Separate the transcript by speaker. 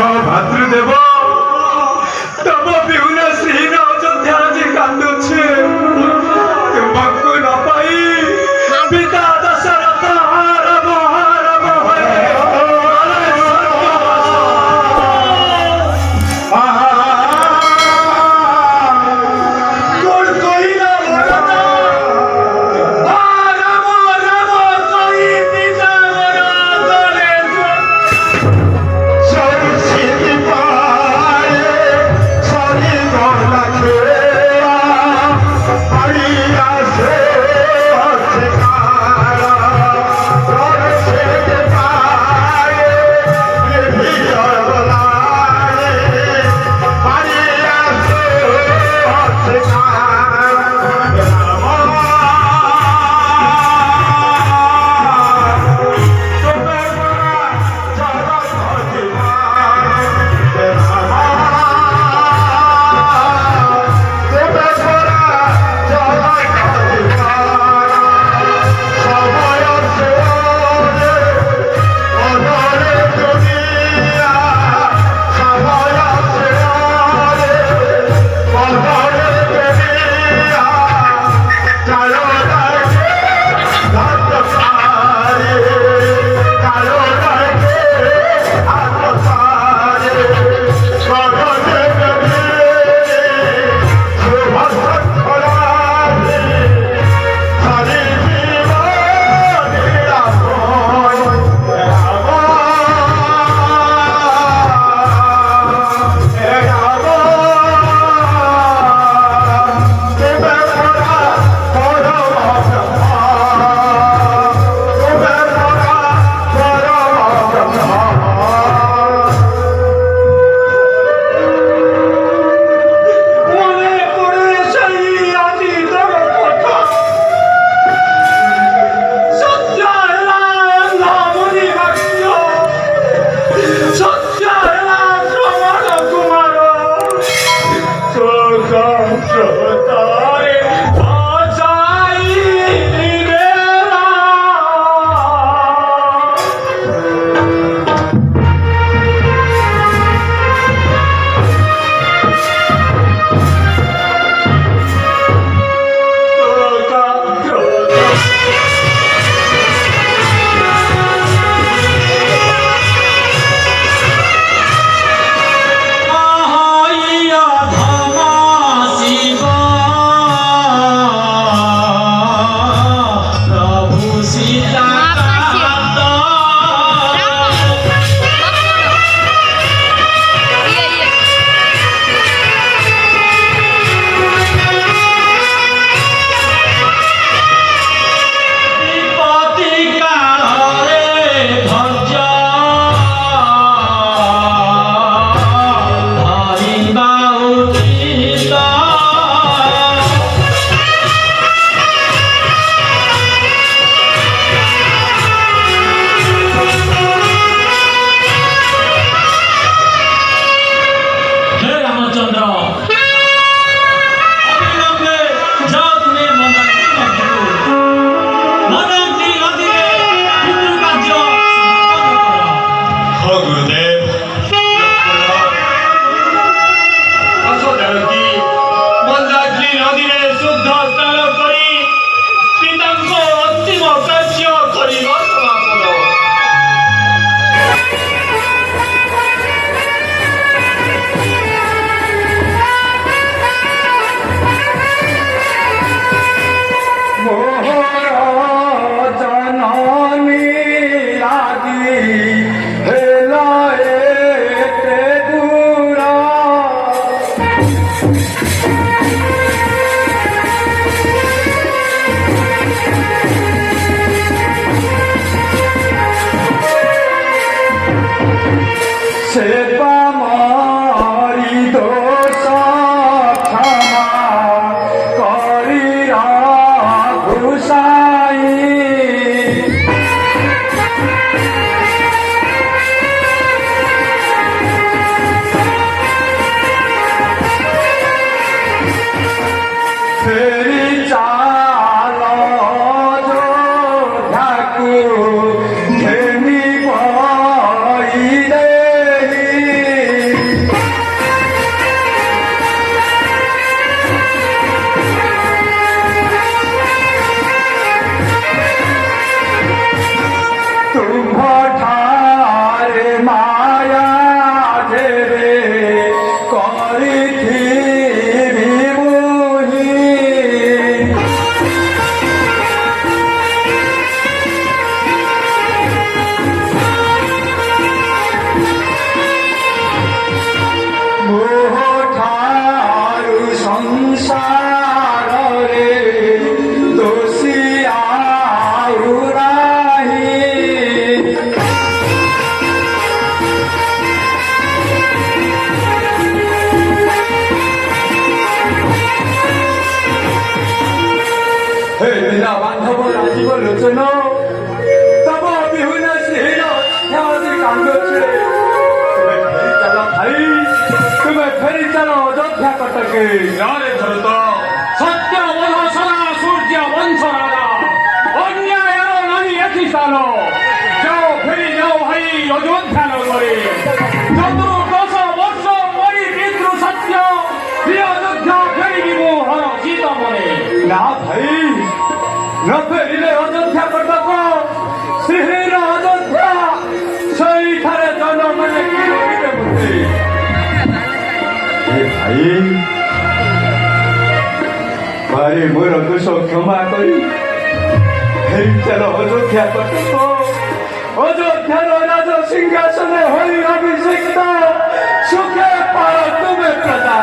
Speaker 1: ভাতৃদেব তব বিহুন শ্রীহীন অযোধ্যা আজি কান্দুছে তোমাকে ন পাই পিতা দশরথ হারম হারম হয়ে
Speaker 2: Hey
Speaker 1: কি
Speaker 2: ಯಾರೇ ಭರತ ಸತ್ಯ ಮನೋಸನ ಸೂರ್ಯ ವಂಶರಾದ অন্যায় নানি একই সালো যাও ফেরি যাও ভাই অযোধ্যা নগরে যত দশ বর্ষ মরি বিদ্রু সত্য প্রিয় অযোধ্যা ফেরিব হর সীত মনে
Speaker 1: না ভাই ন ফেরিলে অযোধ্যা কটক শ্রীহীন অযোধ্যা সেইখানে জনগণে কি রহিবে বুঝি ভাই ভাই মোর দোষ ক্ষমা করি ফেরি চাল অযোধ্যা কটক অযোধ্যার রাজ সিংহাসনে হই অভিষিক্ত সুখে পার তুমি প্রজা